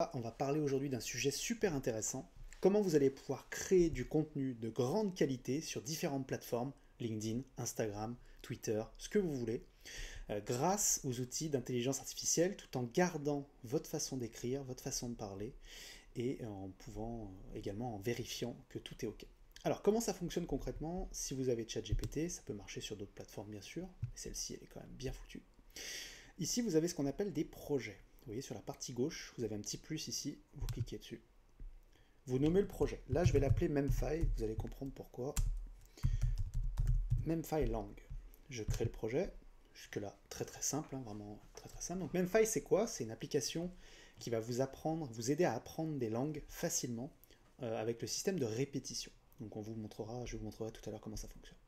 On va parler aujourd'hui d'un sujet super intéressant, comment vous allez pouvoir créer du contenu de grande qualité sur différentes plateformes, LinkedIn, Instagram, Twitter, ce que vous voulez, grâce aux outils d'intelligence artificielle, tout en gardant votre façon d'écrire, votre façon de parler, et en pouvant également en vérifiant que tout est OK. Alors comment ça fonctionne concrètement? Si vous avez ChatGPT, ça peut marcher sur d'autres plateformes bien sûr, mais celle-ci elle est quand même bien foutue. Ici vous avez ce qu'on appelle des projets. Vous voyez sur la partie gauche, vous avez un petit plus ici, vous cliquez dessus. Vous nommez le projet. Là je vais l'appeler Memfile, vous allez comprendre pourquoi. Memfile Lang. Je crée le projet, jusque là très très simple, hein, vraiment très très simple. Donc Memfile c'est quoi? C'est une application qui va vous apprendre, vous aider à apprendre des langues facilement avec le système de répétition. Donc on vous montrera, je vous montrerai tout à l'heure comment ça fonctionne.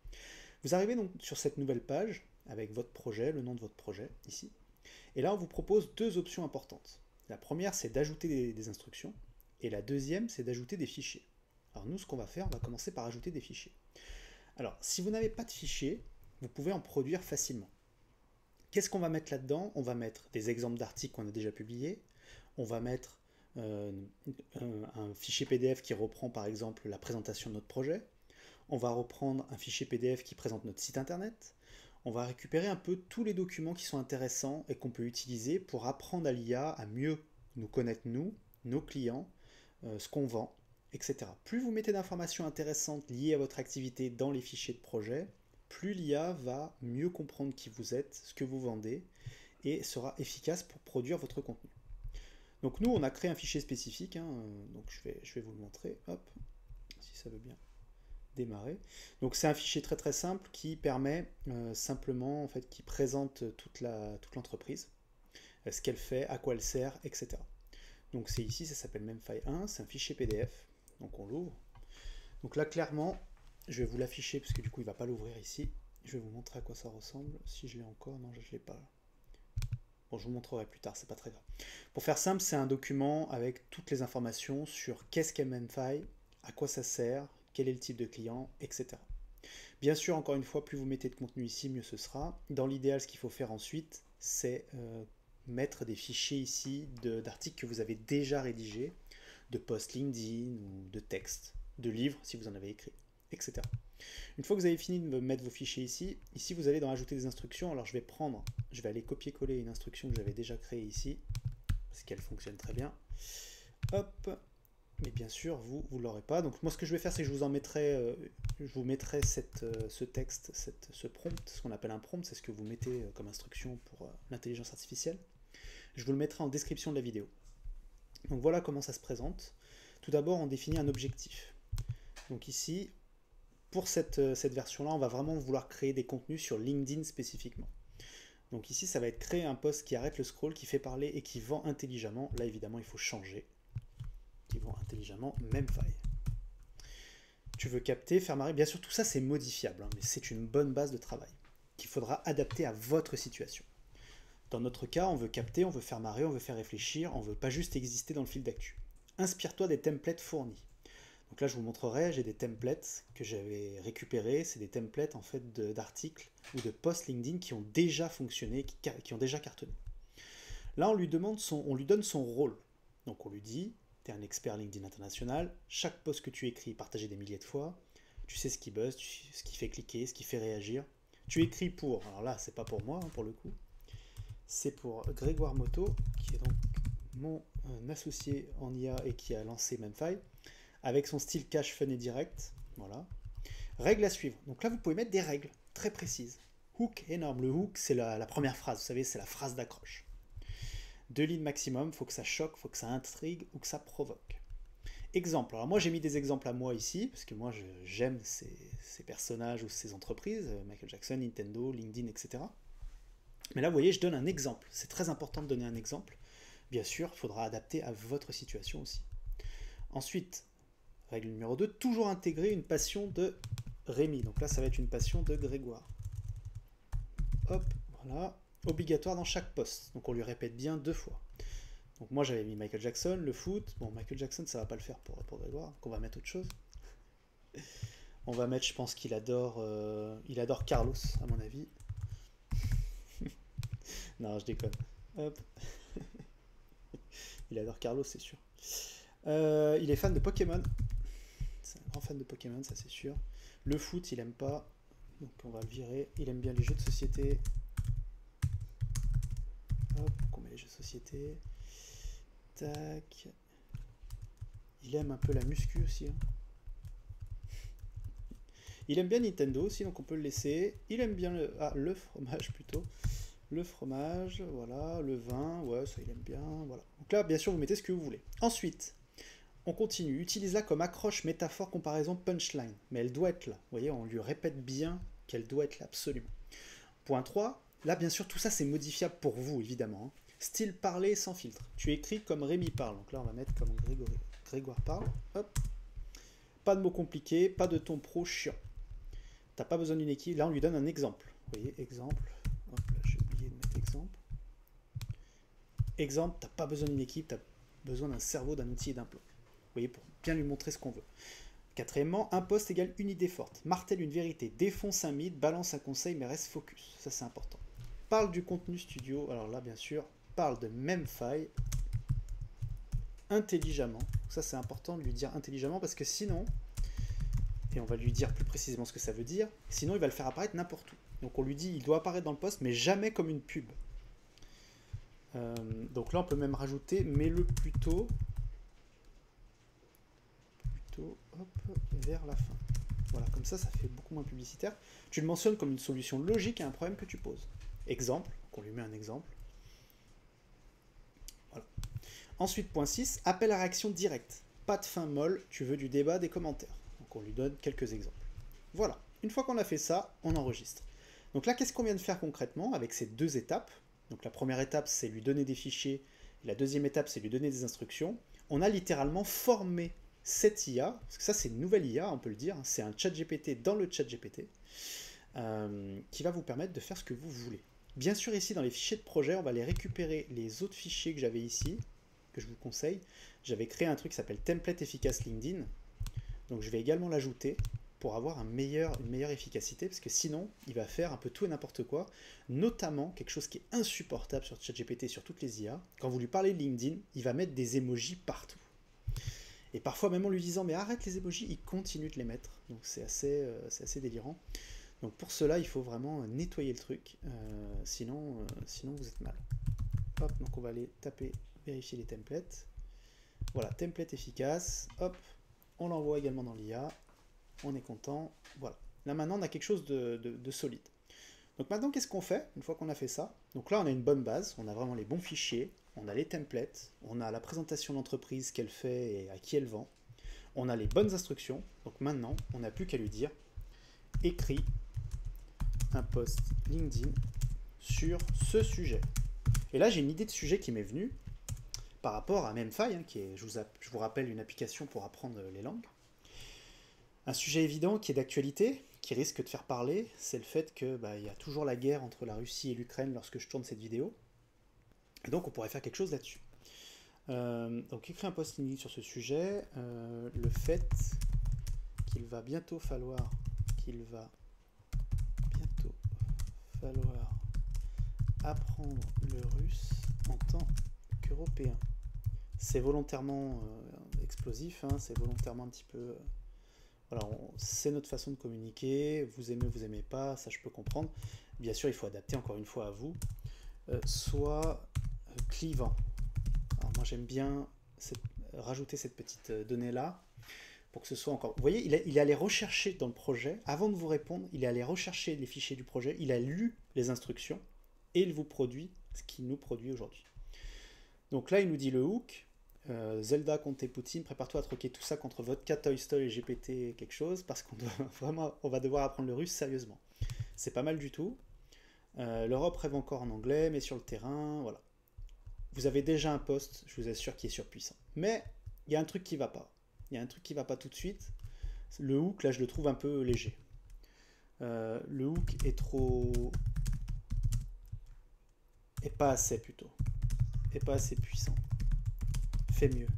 Vous arrivez donc sur cette nouvelle page avec votre projet, le nom de votre projet ici. Et là on vous propose deux options importantes. La première c'est d'ajouter des instructions et la deuxième c'est d'ajouter des fichiers. Alors nous ce qu'on va faire, on va commencer par ajouter des fichiers. Alors si vous n'avez pas de fichiers, vous pouvez en produire facilement. Qu'est-ce qu'on va mettre là-dedans? On va mettre des exemples d'articles qu'on a déjà publiés, on va mettre un fichier PDF qui reprend par exemple la présentation de notre projet, on va reprendre un fichier PDF qui présente notre site internet, on va récupérer un peu tous les documents qui sont intéressants et qu'on peut utiliser pour apprendre à l'IA à mieux nous connaître nous, nos clients, ce qu'on vend, etc. Plus vous mettez d'informations intéressantes liées à votre activité dans les fichiers de projet, plus l'IA va mieux comprendre qui vous êtes, ce que vous vendez, et sera efficace pour produire votre contenu. Donc nous, on a créé un fichier spécifique, hein, donc je vais vous le montrer, hop, si ça veut bien démarrer. Donc c'est un fichier très très simple qui permet simplement, en fait, qui présente toute l'entreprise, ce qu'elle fait, à quoi elle sert, etc. Donc c'est ici, ça s'appelle Memfile 1, c'est un fichier PDF, donc on l'ouvre. Donc là clairement, je vais vous l'afficher parce que du coup il ne va pas l'ouvrir ici. Je vais vous montrer à quoi ça ressemble, si je l'ai encore, non je ne l'ai pas. Bon, je vous montrerai plus tard, c'est pas très grave. Pour faire simple, c'est un document avec toutes les informations sur qu'est-ce qu'est Memfile, à quoi ça sert, quel est le type de client, etc. Bien sûr, encore une fois, plus vous mettez de contenu ici, mieux ce sera. Dans l'idéal, ce qu'il faut faire ensuite, c'est mettre des fichiers ici d'articles que vous avez déjà rédigés, de posts LinkedIn ou de textes, de livres si vous en avez écrit, etc. Une fois que vous avez fini de mettre vos fichiers ici, ici vous allez dans ajouter des instructions. Alors je vais aller copier-coller une instruction que j'avais déjà créée ici, parce qu'elle fonctionne très bien. Hop, mais bien sûr vous ne l'aurez pas. Donc moi ce que je vais faire c'est que je vous mettrai ce texte, ce prompt, ce qu'on appelle un prompt, c'est ce que vous mettez comme instruction pour l'intelligence artificielle. Je vous le mettrai en description de la vidéo. Donc voilà comment ça se présente. Tout d'abord on définit un objectif. Donc ici, pour cette version-là, on va vraiment vouloir créer des contenus sur LinkedIn spécifiquement. Donc ici, ça va être créer un post qui arrête le scroll, qui fait parler et qui vend intelligemment. Là, évidemment, il faut changer. Qui vend intelligemment, Memfile. Tu veux capter, faire marrer. Bien sûr, tout ça, c'est modifiable, hein, mais c'est une bonne base de travail qu'il faudra adapter à votre situation. Dans notre cas, on veut capter, on veut faire marrer, on veut faire réfléchir, on ne veut pas juste exister dans le fil d'actu. Inspire-toi des templates fournis. Donc là, je vous montrerai, j'ai des templates que j'avais récupérés. C'est des templates en fait d'articles ou de posts LinkedIn qui ont déjà fonctionné, qui ont déjà cartonné. Là, on lui donne son rôle. Donc on lui dit, tu es un expert LinkedIn international, chaque post que tu écris est partagé des milliers de fois, tu sais ce qui buzz, ce qui fait cliquer, ce qui fait réagir. Tu écris pour, alors là, c'est pas pour moi, hein, pour le coup, c'est pour Grégoire Moto, qui est donc mon associé en IA et qui a lancé Memfile, avec son style cash, fun et direct. Voilà. Règles à suivre. Donc là, vous pouvez mettre des règles très précises. Hook énorme. Le hook, c'est la première phrase. Vous savez, c'est la phrase d'accroche. 2 lignes maximum. Il faut que ça choque, il faut que ça intrigue ou que ça provoque. Exemple. Alors moi, j'ai mis des exemples à moi ici, parce que moi, j'aime ces personnages ou ces entreprises. Michael Jackson, Nintendo, LinkedIn, etc. Mais là, vous voyez, je donne un exemple. C'est très important de donner un exemple. Bien sûr, il faudra adapter à votre situation aussi. Ensuite, règle numéro 2, toujours intégrer une passion de Rémi. Donc là, ça va être une passion de Grégoire. Hop, voilà. Obligatoire dans chaque poste. Donc on lui répète bien 2 fois. Donc moi, j'avais mis Michael Jackson, le foot. Bon, Michael Jackson, ça va pas le faire pour Grégoire. Donc on va mettre autre chose. On va mettre, je pense qu'il adore Carlos, à mon avis. Non, je déconne. Hop. Il adore Carlos, c'est sûr. Il est fan de Pokémon. C'est un grand fan de Pokémon, ça c'est sûr. Le foot, il aime pas. Donc on va le virer. Il aime bien les jeux de société. Hop, on met les jeux de société. Tac. Il aime un peu la muscu aussi. Hein. Il aime bien Nintendo aussi, donc on peut le laisser. Il aime bien le fromage plutôt. Le fromage, voilà, le vin, ouais, ça il aime bien, voilà. Donc là, bien sûr, vous mettez ce que vous voulez. Ensuite, on continue. Utilise-la comme accroche, métaphore, comparaison, punchline. Mais elle doit être là. Vous voyez, on lui répète bien qu'elle doit être là, absolument. Point 3. Là, bien sûr, tout ça, c'est modifiable pour vous, évidemment. Hein. Style parler sans filtre. Tu écris comme Rémi parle. Donc là, on va mettre comme Grégoire parle. Hop. Pas de mots compliqués, pas de ton pro chiant. T'as pas besoin d'une équipe. Là, on lui donne un exemple. Vous voyez, exemple. Hop, là, j'ai oublié de mettre exemple. Exemple, t'as pas besoin d'une équipe, t'as besoin d'un cerveau, d'un outil et d'un plan. Vous voyez, pour bien lui montrer ce qu'on veut. Quatrièmement, un poste égale une idée forte. Martèle une vérité, défonce un mythe, balance un conseil, mais reste focus. Ça, c'est important. Parle du contenu studio. Alors là, bien sûr, parle de Memfy intelligemment. Ça, c'est important de lui dire intelligemment parce que sinon, et on va lui dire plus précisément ce que ça veut dire, sinon il va le faire apparaître n'importe où. Donc on lui dit, il doit apparaître dans le poste, mais jamais comme une pub. Donc là, on peut même rajouter, mets-le plutôt hop, vers la fin. Voilà, comme ça fait beaucoup moins publicitaire. Tu le mentionnes comme une solution logique à un problème que tu poses. Exemple, on lui met un exemple. Voilà. Ensuite, point 6, appel à réaction directe. Pas de fin molle, tu veux du débat, des commentaires. Donc on lui donne quelques exemples. Voilà, une fois qu'on a fait ça, on enregistre. Donc là, qu'est-ce qu'on vient de faire concrètement avec ces deux étapes? Donc la première étape, c'est lui donner des fichiers. Et la deuxième étape, c'est lui donner des instructions. On a littéralement formé cette IA, parce que ça c'est une nouvelle IA, on peut le dire, c'est un chat GPT dans le chat GPT, qui va vous permettre de faire ce que vous voulez. Bien sûr, ici dans les fichiers de projet, on va aller récupérer les autres fichiers que j'avais ici, que je vous conseille. J'avais créé un truc qui s'appelle Template Efficace LinkedIn, donc je vais également l'ajouter pour avoir une meilleure efficacité, parce que sinon, il va faire un peu tout et n'importe quoi, notamment quelque chose qui est insupportable sur ChatGPT et sur toutes les IA. Quand vous lui parlez de LinkedIn, il va mettre des emojis partout. Et parfois, même en lui disant, mais arrête les emojis, il continue de les mettre. Donc c'est assez délirant. Donc pour cela, il faut vraiment nettoyer le truc, sinon vous êtes mal. Hop, donc on va aller taper, vérifier les templates. Voilà, template efficace, hop, on l'envoie également dans l'IA. On est content, voilà. Là maintenant on a quelque chose de solide. Donc maintenant qu'est-ce qu'on fait une fois qu'on a fait ça? Donc là on a une bonne base, on a vraiment les bons fichiers, on a les templates, on a la présentation de l'entreprise qu'elle fait et à qui elle vend, on a les bonnes instructions. Donc maintenant on n'a plus qu'à lui dire écris un post LinkedIn sur ce sujet. Et là j'ai une idée de sujet qui m'est venue par rapport à Memfy, hein, qui est, je vous rappelle, une application pour apprendre les langues. Un sujet évident qui est d'actualité, qui risque de faire parler, c'est le fait que y a toujours la guerre entre la Russie et l'Ukraine lorsque je tourne cette vidéo. Et donc on pourrait faire quelque chose là-dessus. Donc écrire un post LinkedIn sur ce sujet, le fait qu'il va bientôt falloir apprendre le russe en tant qu'Européen. C'est volontairement explosif, hein, c'est volontairement un petit peu... Voilà, c'est notre façon de communiquer, vous aimez pas, ça je peux comprendre. Bien sûr, il faut adapter encore une fois à vous. Soit clivant. Alors moi j'aime bien rajouter cette petite donnée-là, pour que ce soit encore... Vous voyez, il est allé rechercher dans le projet, avant de vous répondre, il est allé rechercher les fichiers du projet, il a lu les instructions, et il vous produit ce qu'il nous produit aujourd'hui. Donc là, il nous dit le hook, Zelda contre Poutine, prépare-toi à troquer tout ça contre Vodka, Toy Story et GPT quelque chose, parce qu'on va devoir apprendre le russe sérieusement. C'est pas mal du tout. L'Europe rêve encore en anglais, mais sur le terrain, voilà. Vous avez déjà un poste, je vous assure, qui est surpuissant. Mais il y a un truc qui va pas. Il y a un truc qui va pas tout de suite. Le hook, là, je le trouve un peu léger. Le hook est trop... et pas assez, plutôt. Et pas assez puissant. Fait mieux.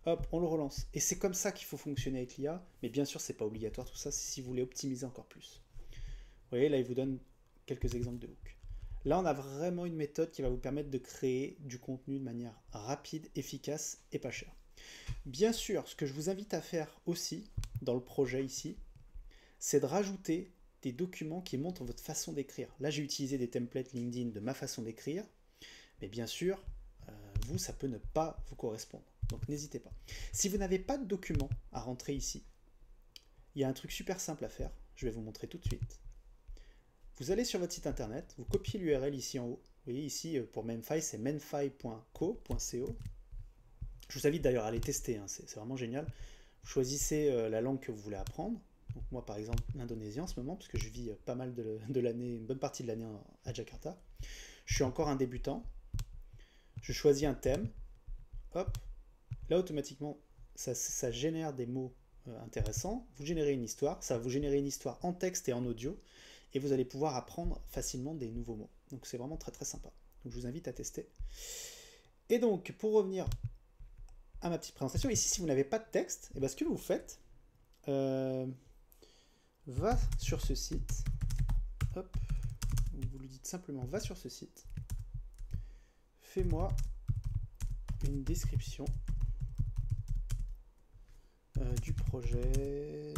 Hop, on le relance. Et c'est comme ça qu'il faut fonctionner avec l'IA, mais bien sûr, c'est pas obligatoire tout ça, c'est si vous voulez optimiser encore plus. Vous voyez, là, il vous donne quelques exemples de hook. Là, on a vraiment une méthode qui va vous permettre de créer du contenu de manière rapide, efficace et pas chère. Bien sûr, ce que je vous invite à faire aussi dans le projet ici, c'est de rajouter des documents qui montrent votre façon d'écrire. Là, j'ai utilisé des templates LinkedIn de ma façon d'écrire, mais bien sûr, vous, ça peut ne pas vous correspondre. Donc n'hésitez pas. Si vous n'avez pas de documents à rentrer ici, il y a un truc super simple à faire. Je vais vous montrer tout de suite. Vous allez sur votre site internet, vous copiez l'URL ici en haut. Vous voyez ici, pour Memfy, c'est memfy.co. Je vous invite d'ailleurs à aller tester, hein, c'est vraiment génial. Vous choisissez la langue que vous voulez apprendre. Donc moi, par exemple, l'indonésien en ce moment, parce que je vis pas mal de l'année, une bonne partie de l'année à Jakarta. Je suis encore un débutant. Je choisis un thème. Hop. Là, automatiquement, ça génère des mots intéressants. Vous générez une histoire. Ça va vous générer une histoire en texte et en audio. Et vous allez pouvoir apprendre facilement des nouveaux mots. Donc c'est vraiment très très sympa. Donc je vous invite à tester. Et donc, pour revenir à ma petite présentation, ici, si vous n'avez pas de texte, et bien, ce que vous faites, va sur ce site. Hop. Vous lui dites simplement, va sur ce site. Fais-moi une description du projet,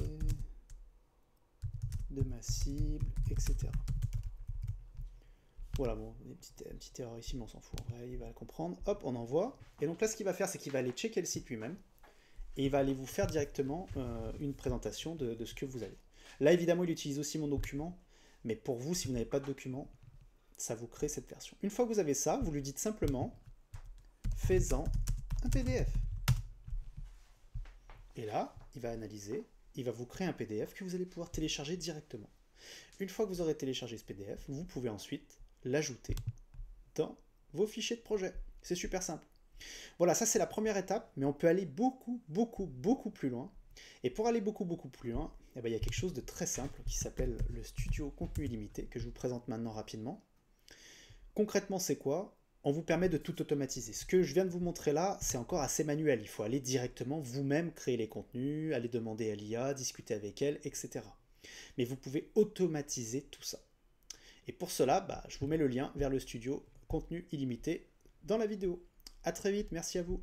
de ma cible, etc. Voilà, bon, une petite erreur ici, mais on s'en fout. En vrai, il va la comprendre. Hop, on envoie. Et donc là, ce qu'il va faire, c'est qu'il va aller checker le site lui-même. Et il va aller vous faire directement une présentation de ce que vous avez. Là, évidemment, il utilise aussi mon document. Mais pour vous, si vous n'avez pas de document, ça vous crée cette version. Une fois que vous avez ça, vous lui dites simplement « Fais-en un PDF ». Et là, il va analyser, il va vous créer un PDF que vous allez pouvoir télécharger directement. Une fois que vous aurez téléchargé ce PDF, vous pouvez ensuite l'ajouter dans vos fichiers de projet. C'est super simple. Voilà, ça c'est la première étape, mais on peut aller beaucoup plus loin. Et pour aller beaucoup plus loin, eh bien, il y a quelque chose de très simple qui s'appelle le Studio Contenu Illimité, que je vous présente maintenant rapidement. Concrètement, c'est quoi? On vous permet de tout automatiser. Ce que je viens de vous montrer là, c'est encore assez manuel. Il faut aller directement vous-même créer les contenus, aller demander à l'IA, discuter avec elle, etc. Mais vous pouvez automatiser tout ça. Et pour cela, je vous mets le lien vers le studio Contenu Illimité dans la vidéo. A très vite, merci à vous.